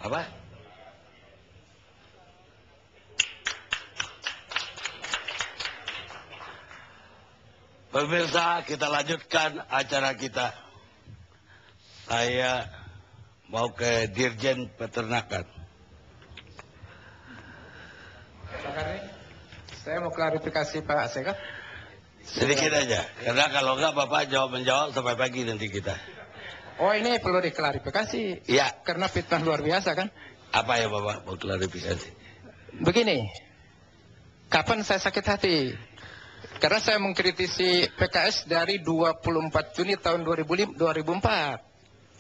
Apa? Pemirsa, kita lanjutkan acara kita. Saya mau ke Dirjen Peternakan. Saya mau klarifikasi Pak Sekap. Sedikit aja, karena kalau enggak Bapak menjawab sampai pagi nanti kita. Oh, ini perlu diklarifikasi. Iya. Karena fitnah luar biasa kan. Apa ya Bapak mau klarifikasi? Begini, kapan saya sakit hati? Karena saya mengkritisi PKS dari 24 Juni tahun 2004.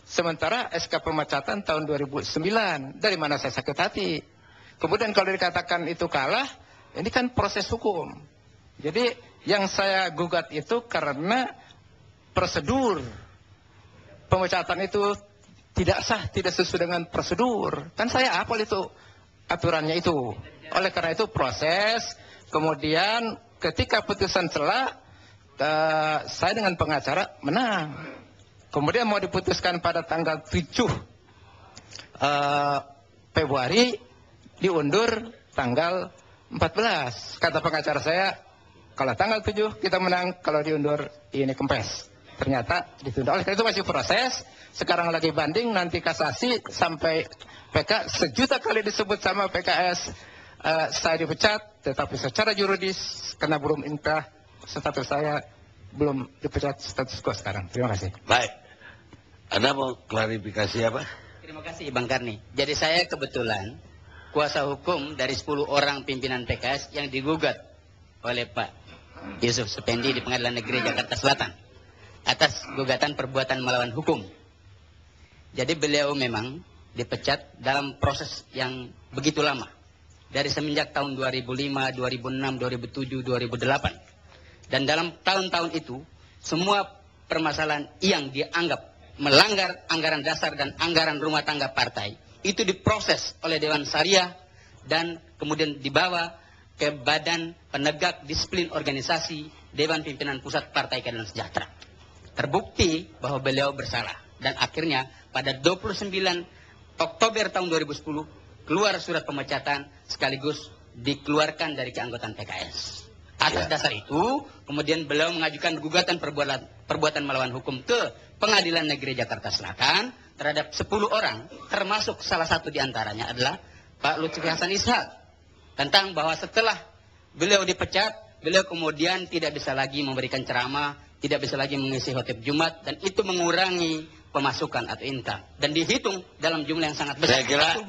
Sementara SK pemecatan tahun 2009. Dari mana saya sakit hati? Kemudian kalau dikatakan itu kalah, ini kan proses hukum. Jadi yang saya gugat itu karena prosedur pemecatan itu tidak sah, tidak sesuai dengan prosedur. Kan saya hafal itu aturannya itu. Oleh karena itu proses, kemudian ketika putusan celah, saya dengan pengacara menang. Kemudian mau diputuskan pada tanggal 7 Februari, diundur tanggal 14. Kata pengacara saya, kalau tanggal 7 kita menang, kalau diundur ini kempes. Ternyata ditunda. Oleh karena itu masih proses. Sekarang lagi banding, nanti kasasi sampai PK sejuta kali disebut sama PKS. Saya dipecat, tetapi secara yuridis karena belum inkrah status saya belum dipecat status quo sekarang. Terima kasih. Baik. Anda mau klarifikasi apa? Terima kasih Bang Karni. Jadi saya kebetulan kuasa hukum dari 10 orang pimpinan PKS yang digugat oleh Pak Yusuf Supendi di Pengadilan Negeri Jakarta Selatan atas gugatan perbuatan melawan hukum. Jadi beliau memang dipecat dalam proses yang begitu lama. Dari semenjak tahun 2005, 2006, 2007, 2008. Dan dalam tahun-tahun itu, semua permasalahan yang dianggap melanggar anggaran dasar dan anggaran rumah tangga partai, itu diproses oleh Dewan Syariah dan kemudian dibawa ke Badan Penegak Disiplin Organisasi Dewan Pimpinan Pusat Partai Keadilan Sejahtera. Terbukti bahwa beliau bersalah. Dan akhirnya pada 29 Oktober tahun 2010, keluar surat pemecatan sekaligus dikeluarkan dari keanggotaan PKS. Atas dasar itu, kemudian beliau mengajukan gugatan perbuatan melawan hukum ke Pengadilan Negeri Jakarta Selatan terhadap 10 orang, termasuk salah satu diantaranya adalah Pak Lutfi Hasan Ishak, tentang bahwa setelah beliau dipecat, beliau kemudian tidak bisa lagi memberikan ceramah, tidak bisa lagi mengisi khotib Jumat, dan itu mengurangi pemasukan atau income. Dan dihitung dalam jumlah yang sangat besar, 2,7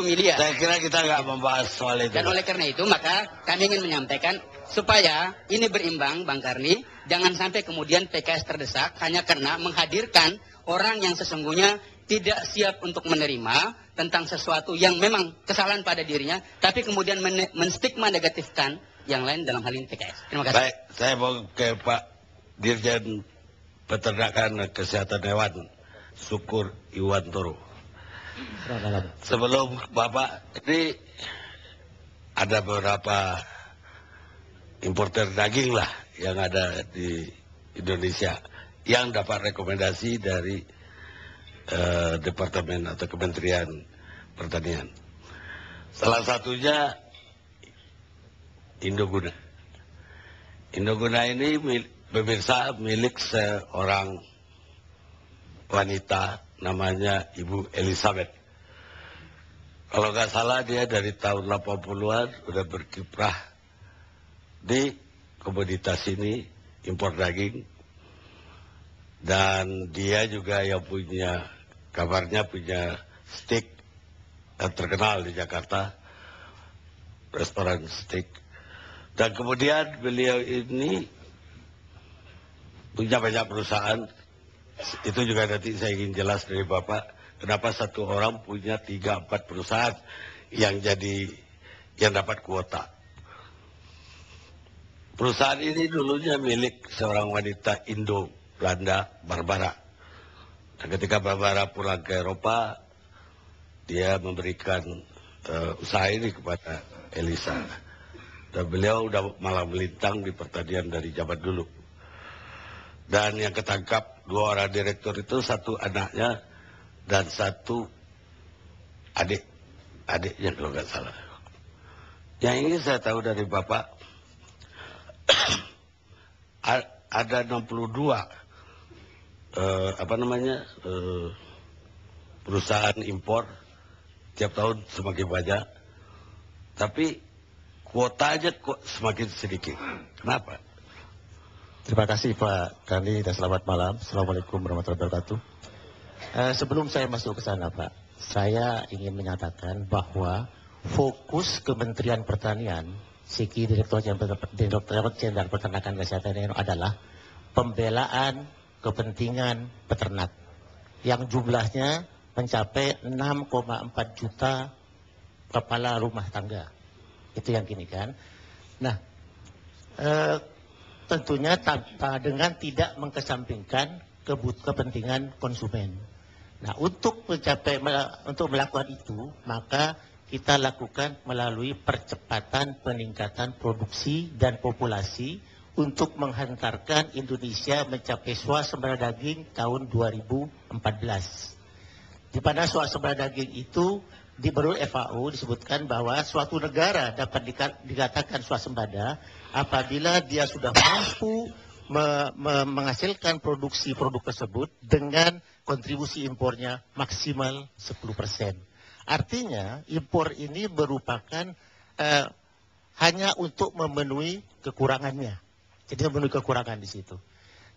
miliar. Saya kira kita nggak membahas soal itu. Dan oleh karena itu, maka kami ingin menyampaikan supaya ini berimbang, Bang Karni, jangan sampai kemudian PKS terdesak hanya karena menghadirkan orang yang sesungguhnya tidak siap untuk menerima tentang sesuatu yang memang kesalahan pada dirinya, tapi kemudian menstigma negatifkan yang lain dalam hal ini PKS. Terima kasih. Baik, saya mau ke Pak Dirjen Peternakan Kesehatan Hewan, Syukur Iwantoro. Sebelum Bapak, ini ada beberapa importer daging lah yang ada di Indonesia yang dapat rekomendasi dari Departemen atau Kementerian Pertanian. Salah satunya Indoguna. Indoguna ini pemirsa milik seorang wanita namanya Ibu Elizabeth. Kalau nggak salah dia dari tahun 80-an sudah berkiprah di komoditas ini, impor daging. Dan dia juga yang punya, kabarnya punya steak terkenal di Jakarta, restoran steak. Dan kemudian beliau ini punya banyak perusahaan. Itu juga nanti saya ingin jelas dari Bapak, kenapa satu orang punya 3-4 perusahaan yang dapat kuota. Perusahaan ini dulunya milik seorang wanita Indo-Belanda, Barbara. Dan ketika Barbara pulang ke Eropa, dia memberikan usaha ini kepada Elisa. Dan beliau udah malah melintang di pertanian dari zaman dulu. Dan yang ketangkap 2 orang direktur itu 1 anaknya dan 1 adiknya kalau nggak salah. Yang ini saya tahu dari Bapak, ada 62 perusahaan impor, tiap tahun semakin banyak, tapi kuotanya kok semakin sedikit. Kenapa? Terima kasih Pak Dani dan selamat malam. Assalamualaikum warahmatullahi wabarakatuh. Sebelum saya masuk ke sana Pak, saya ingin menyatakan bahwa fokus Kementerian Pertanian, SIKI Direktorat Jenderal Peternakan Kesehatan adalah pembelaan kepentingan peternak yang jumlahnya mencapai 6,4 juta kepala rumah tangga. Itu yang gini kan. Nah, tentunya dengan tidak mengesampingkan kepentingan konsumen. Nah, untuk melakukan itu, maka kita lakukan melalui percepatan peningkatan produksi dan populasi untuk menghantarkan Indonesia mencapai swasembada daging tahun 2014. Di mana swasembada daging itu di menurut FAO disebutkan bahwa suatu negara dapat dikatakan swasembada apabila dia sudah mampu menghasilkan produksi produk tersebut dengan kontribusi impornya maksimal 10%. Artinya impor ini merupakan hanya untuk memenuhi kekurangannya. Jadi memenuhi kekurangan di situ.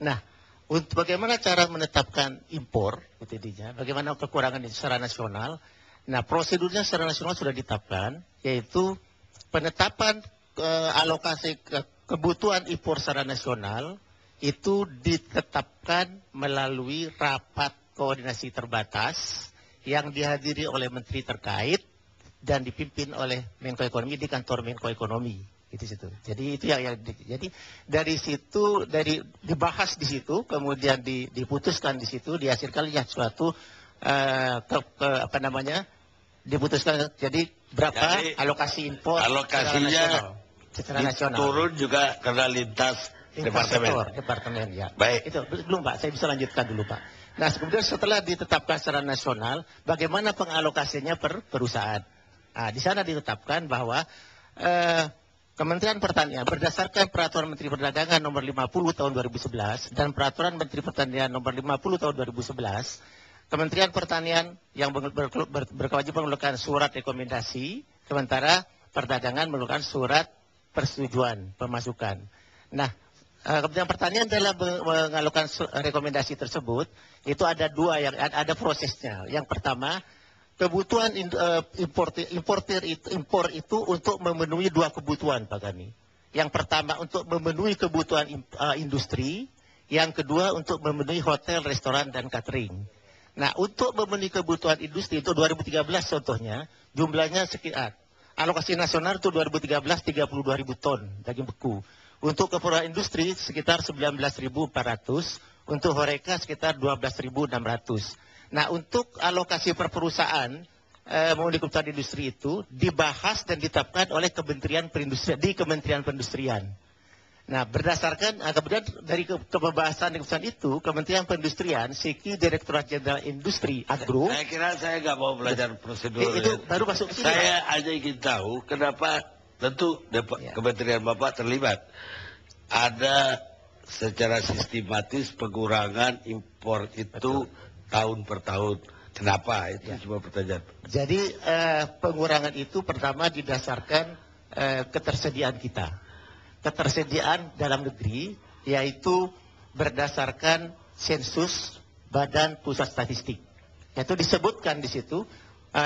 Nah, untuk bagaimana cara menetapkan impor, itu intinya, bagaimana kekurangan itu secara nasional. Nah, prosedurnya secara nasional sudah ditetapkan, yaitu penetapan alokasi kebutuhan impor secara nasional itu ditetapkan melalui rapat koordinasi terbatas yang dihadiri oleh menteri terkait dan dipimpin oleh Menko Ekonomi di kantor Menko Ekonomi. Situ. Jadi itu yang jadi dari situ dibahas di situ, kemudian diputuskan di situ, dihasilkan ya suatu diputuskan jadi berapa alokasi impor alokasinya secara nasional. Turun juga karena lintas departemen ya. Baik. Itu belum Pak, saya bisa lanjutkan dulu Pak. Nah, kemudian setelah ditetapkan secara nasional, bagaimana pengalokasinya per perusahaan? Nah, di sana ditetapkan bahwa Kementerian Pertanian berdasarkan Peraturan Menteri Perdagangan Nomor 50 Tahun 2011 dan Peraturan Menteri Pertanian Nomor 50 Tahun 2011, Kementerian Pertanian yang berkewajiban mengeluarkan surat rekomendasi, sementara Perdagangan mengeluarkan surat persetujuan pemasukan. Nah, Kementerian Pertanian dalam mengeluarkan rekomendasi tersebut itu ada ada prosesnya. Yang pertama, kebutuhan impor itu untuk memenuhi 2 kebutuhan Pak Gani. Yang pertama untuk memenuhi kebutuhan industri, yang kedua untuk memenuhi hotel, restoran, dan catering. Nah, untuk memenuhi kebutuhan industri itu 2013 contohnya, jumlahnya sekitar, alokasi nasional itu 2013 32.000 ton daging beku. Untuk keperluan industri sekitar 19.400, untuk horeca sekitar 12.600. Nah, untuk alokasi per perusahaan memenuhi kebutuhan industri itu dibahas dan ditetapkan oleh Kementerian Perindustrian di Kementerian Perindustrian. Nah, berdasarkan kemudian dari pembahasan keputusan itu, Kementerian Perindustrian, SIKI Direktorat Jenderal Industri Agro. Saya kira saya nggak mau belajar prosedur. Itu baru masuk ke sini. Saya hanya ingin tahu kenapa tentu Kementerian Bapak terlibat. Ada secara sistematis pengurangan impor itu tahun per tahun. Kenapa? Itu cuma pertanyaan. Jadi pengurangan itu pertama didasarkan ketersediaan kita. Ketersediaan dalam negeri yaitu berdasarkan sensus Badan Pusat Statistik. Itu disebutkan di situ.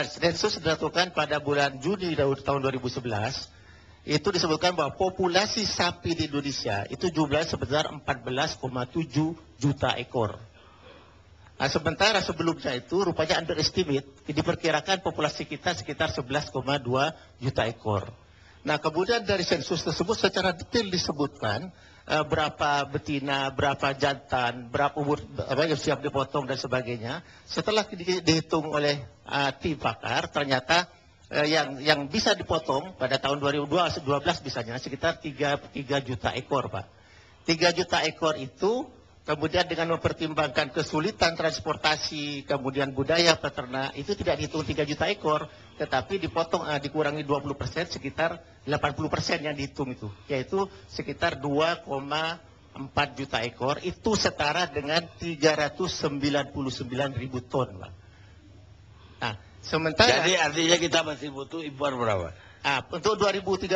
Sensus dilakukan pada bulan Juni tahun 2011. Itu disebutkan bahwa populasi sapi di Indonesia itu jumlahnya sebesar 14,7 juta ekor. Nah, sementara sebelumnya itu rupanya underestimate, diperkirakan populasi kita sekitar 11,2 juta ekor. Nah, kemudian dari sensus tersebut secara detail disebutkan berapa betina, berapa jantan, berapa umur yang siap dipotong dan sebagainya. Setelah dihitung oleh tim pakar, ternyata yang bisa dipotong pada tahun 2012 misalnya sekitar 3 juta ekor, Pak. 3 juta ekor itu kemudian dengan mempertimbangkan kesulitan transportasi, kemudian budaya peternak, itu tidak dihitung 3 juta ekor, tetapi dipotong, dikurangi 20%, sekitar 80% yang dihitung itu, yaitu sekitar 2,4 juta ekor, itu setara dengan 399.000 ton, Pak. Nah, sementara... Jadi artinya kita masih butuh impor berapa? Untuk 2012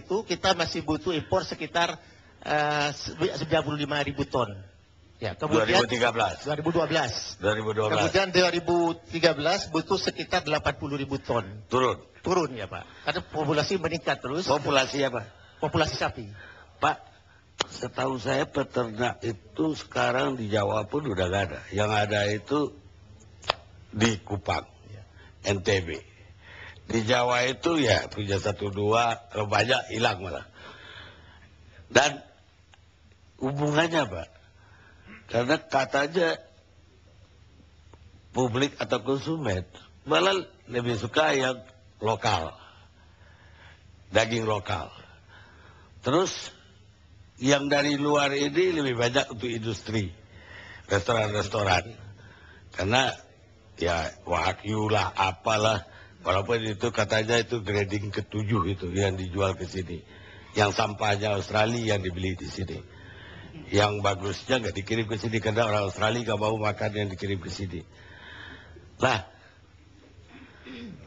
itu kita masih butuh impor sekitar 95.000 ton. Ya, kemudian 2013. 2012. Kemudian 2013 butuh sekitar 80.000 ton. Turun ya, Pak. Karena populasi meningkat terus. Populasi apa? Populasi sapi. Pak, setahu saya peternak itu sekarang di Jawa pun udah gak ada. Yang ada itu di Kupang, NTB. Di Jawa itu ya punya 1-2, kalau banyak hilang malah. Dan hubungannya, Pak, karena katanya publik atau konsumen malah lebih suka yang lokal, daging lokal. Terus yang dari luar ini lebih banyak untuk industri, restoran-restoran. Karena ya wagyu lah, apalah, walaupun itu katanya itu grading ke-7 itu yang dijual ke sini. Yang sampahnya Australia yang dibeli di sini. Yang bagusnya nggak dikirim ke sini karena orang Australia nggak mau makan yang dikirim ke sini. Lah,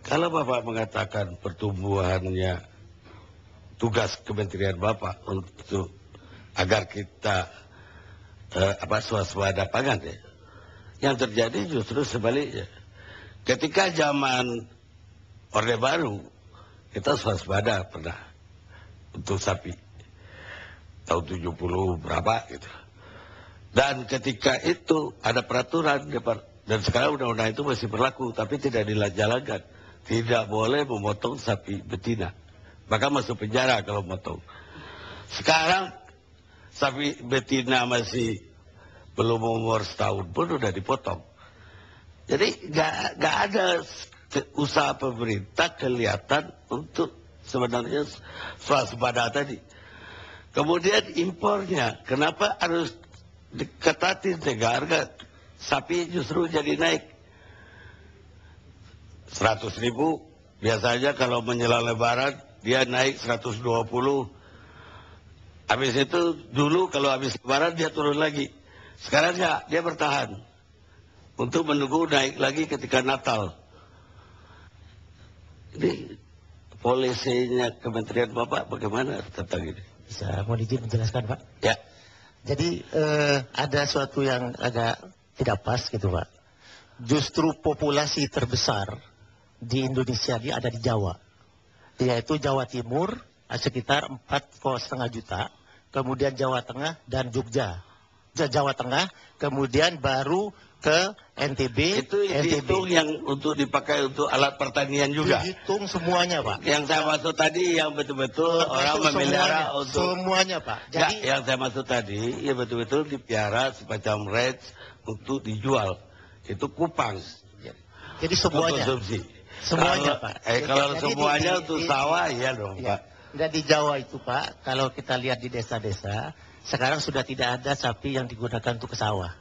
kalau Bapak mengatakan pertumbuhannya tugas Kementerian Bapak untuk agar kita swasembada pangan ya, yang terjadi justru sebaliknya. Ketika zaman Orde Baru kita swasembada pernah untuk sapi. Tahun 70 berapa gitu. Dan ketika itu ada peraturan, dan sekarang undang-undang itu masih berlaku, tapi tidak dijalankan. Tidak boleh memotong sapi betina. Maka masuk penjara kalau memotong. Sekarang sapi betina masih belum umur setahun pun udah dipotong. Jadi nggak ada usaha pemerintah kelihatan untuk sebenarnya swasembada tadi. Kemudian impornya, kenapa harus diketatin sehingga harga sapi justru jadi naik? 100.000 biasanya kalau menjelang Lebaran dia naik 120. Habis itu dulu kalau habis Lebaran dia turun lagi. Sekarang ya dia bertahan untuk menunggu naik lagi ketika Natal. Ini polisinya Kementerian Bapak bagaimana tentang ini? Bisa mau izin menjelaskan, Pak? Ya. Jadi ada suatu yang agak tidak pas gitu, Pak. Justru populasi terbesar di Indonesia ini ada di Jawa. Yaitu Jawa Timur sekitar 4,5 juta. Kemudian Jawa Tengah dan Jogja. Jawa Tengah, kemudian baru ke NTB. Itu dihitung yang untuk dipakai untuk alat pertanian juga? Dihitung semuanya, Pak. Yang saya maksud tadi yang betul-betul orang memelihara untuk... Semuanya, Pak. Jadi yang saya maksud tadi, ya betul-betul dipiara semacam range untuk dijual. Itu Kupang. Jadi semuanya. Konsumsi. Semuanya, kalau, Pak. Kalau semuanya untuk sawah, iya dong, ya. Pak. Dan di Jawa itu, Pak, kalau kita lihat di desa-desa, sekarang sudah tidak ada sapi yang digunakan untuk ke sawah.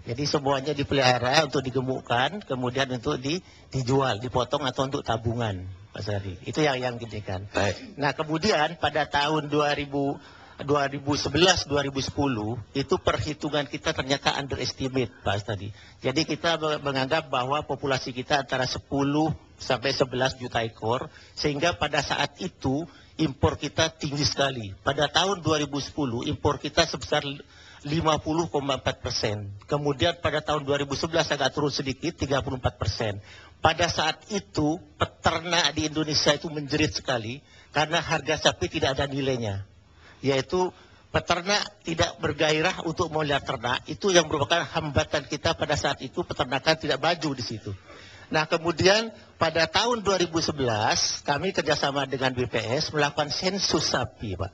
Jadi semuanya dipelihara untuk digemukkan, kemudian untuk dijual, dipotong atau untuk tabungan, Pak Sari. Itu yang gini kan. Baik. Nah kemudian pada tahun 2011-2010 itu perhitungan kita ternyata underestimate, Pak tadi. Jadi kita menganggap bahwa populasi kita antara 10 sampai 11 juta ekor, sehingga pada saat itu impor kita tinggi sekali. Pada tahun 2010 impor kita sebesar 50,4%. Kemudian pada tahun 2011 agak turun sedikit, 34%. Pada saat itu peternak di Indonesia itu menjerit sekali karena harga sapi tidak ada nilainya. Yaitu peternak tidak bergairah untuk melihara ternak. Itu yang merupakan hambatan kita pada saat itu, peternakan tidak maju di situ. Nah kemudian pada tahun 2011 kami kerjasama dengan BPS melakukan sensus sapi, Pak.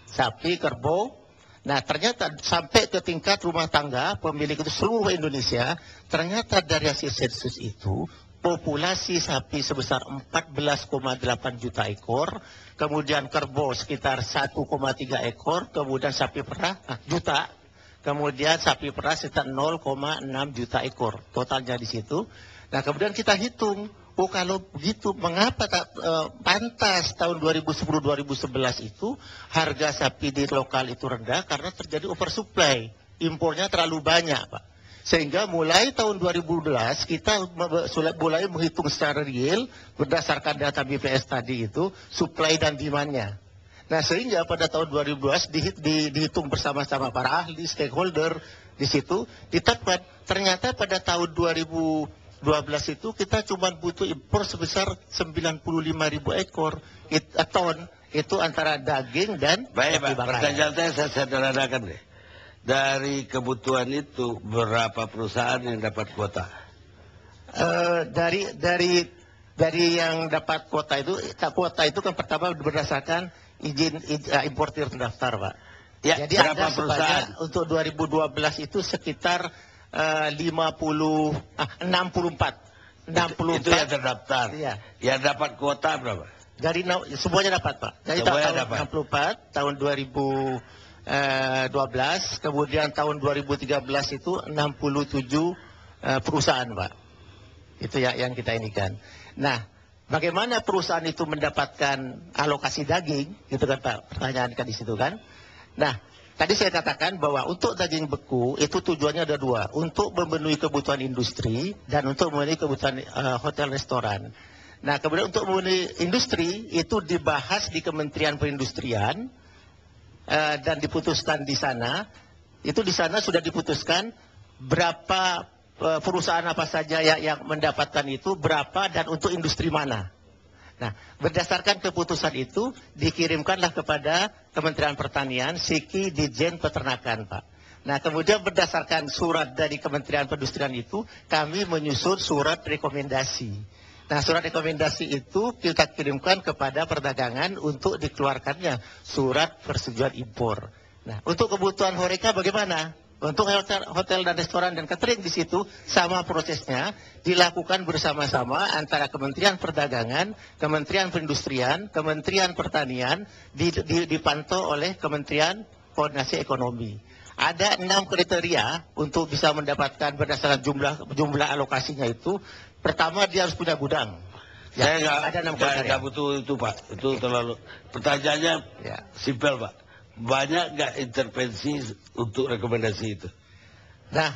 Sapi, kerbau. Nah ternyata sampai ke tingkat rumah tangga pemilik itu seluruh Indonesia, ternyata dari hasil sensus itu populasi sapi sebesar 14,8 juta ekor, kemudian kerbau sekitar 1,3 ekor, kemudian sapi perah juta, kemudian sapi perah sekitar 0,6 juta ekor totalnya di situ. Nah kemudian kita hitung, oh kalau begitu mengapa pantas tahun 2010-2011 itu harga sapi di lokal itu rendah karena terjadi oversupply, impornya terlalu banyak Pak. Sehingga mulai tahun 2012 kita mulai menghitung secara real berdasarkan data BPS tadi itu supply dan demand-nya. Nah sehingga pada tahun 2012 dihitung bersama-sama para ahli, stakeholder di situ ditetapkan ternyata pada tahun 2012 itu kita cuma butuh impor sebesar 95.000 ekor ton itu antara daging dan baik Pak, pertanyaan saya sederhanakan deh. Dari kebutuhan itu berapa perusahaan yang dapat kuota? Dari yang dapat kuota itu kan pertama berdasarkan izin importir terdaftar Pak. Ya, jadi berapa ada perusahaan? Untuk 2012 itu sekitar 64. Itu yang terdaftar. Iya. Yang dapat kuota berapa? Dari semuanya dapat Pak. Dari semuanya tahun dapat. 64, tahun 2012, kemudian tahun 2013 itu 67 perusahaan Pak. Itu ya yang kita inikan. Nah, bagaimana perusahaan itu mendapatkan alokasi daging? Gitu kan Pak, pertanyaan kan di situ kan. Nah, tadi saya katakan bahwa untuk daging beku itu tujuannya ada dua. Untuk memenuhi kebutuhan industri dan untuk memenuhi kebutuhan hotel restoran. Nah, kemudian untuk memenuhi industri itu dibahas di Kementerian Perindustrian dan diputuskan di sana. Itu di sana sudah diputuskan berapa perusahaan apa saja yang mendapatkan itu, berapa dan untuk industri mana. Nah, berdasarkan keputusan itu dikirimkanlah kepada Kementerian Pertanian, SIKI, Ditjen Peternakan, Pak. Nah, kemudian berdasarkan surat dari Kementerian Perindustrian itu, kami menyusun surat rekomendasi. Nah, surat rekomendasi itu kita kirimkan kepada perdagangan untuk dikeluarkannya surat persetujuan impor. Nah, untuk kebutuhan HoReCa bagaimana? Untuk hotel dan restoran dan catering di situ sama prosesnya dilakukan bersama-sama antara Kementerian Perdagangan, Kementerian Perindustrian, Kementerian Pertanian, dipantau oleh Kementerian Koordinasi Ekonomi. Ada 6 kriteria untuk bisa mendapatkan berdasarkan jumlah alokasinya itu. Pertama dia harus punya gudang. Saya ada 6 kriteria. nggak butuh itu Pak. Itu terlalu. Pertanyaannya simpel Pak. Banyak nggak intervensi untuk rekomendasi itu? Nah,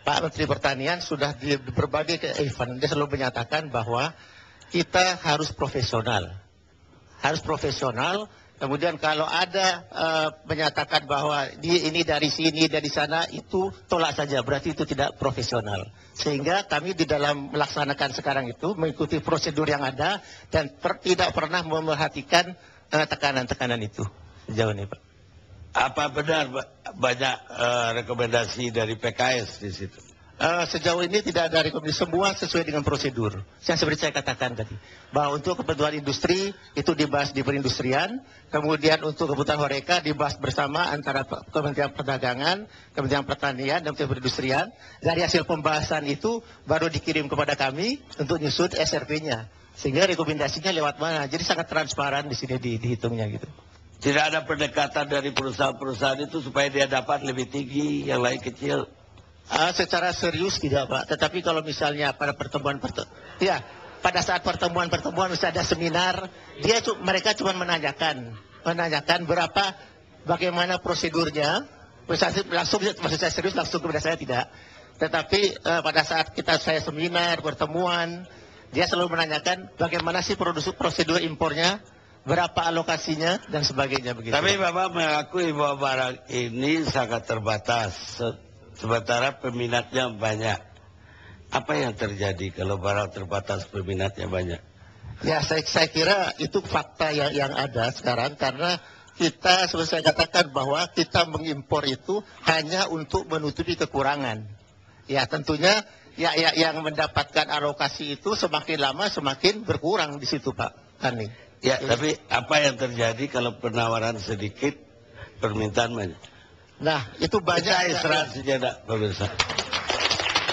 Pak Menteri Pertanian sudah di berbagai event dia selalu menyatakan bahwa kita harus profesional. Harus profesional. Kemudian kalau ada menyatakan bahwa ini dari sini, dari sana, itu tolak saja. Berarti itu tidak profesional. Sehingga kami di dalam melaksanakan sekarang itu mengikuti prosedur yang ada dan tidak pernah memerhatikan tekanan-tekanan itu. Sejauh ini Pak. Apa benar banyak rekomendasi dari PKS di situ? Sejauh ini tidak ada rekomendasi, semua sesuai dengan prosedur. Yang seperti saya katakan tadi, bahwa untuk kebutuhan industri itu dibahas di perindustrian, kemudian untuk kebutuhan HoReCa dibahas bersama antara Kementerian Perdagangan, Kementerian Pertanian, dan Kementerian Perindustrian. Dari hasil pembahasan itu baru dikirim kepada kami untuk nyusut SRP-nya, sehingga rekomendasinya lewat mana. Jadi sangat transparan di sini dihitungnya gitu. Tidak ada pendekatan dari perusahaan-perusahaan itu supaya dia dapat lebih tinggi, yang lain kecil. Secara serius tidak Pak, tetapi kalau misalnya pada pada saat pertemuan misalnya ada seminar, mereka cuma menanyakan bagaimana prosedurnya. Langsung maksud saya serius langsung kepada saya tidak. Tetapi pada saat saya seminar, pertemuan, dia selalu menanyakan bagaimana sih prosedur impornya, berapa alokasinya dan sebagainya begitu. Tapi Bapak mengakui bahwa barang ini sangat terbatas. Sementara peminatnya banyak. Apa yang terjadi kalau barang terbatas peminatnya banyak? Ya saya kira itu fakta yang ada sekarang, karena kita seperti saya katakan bahwa kita mengimpor itu hanya untuk menutupi kekurangan. Ya tentunya yang mendapatkan alokasi itu semakin lama semakin berkurang di situ Pak Kani. Ya tapi apa yang terjadi kalau penawaran sedikit permintaan banyak? Nah itu banyak. Kita istirahat sejenak pemirsa.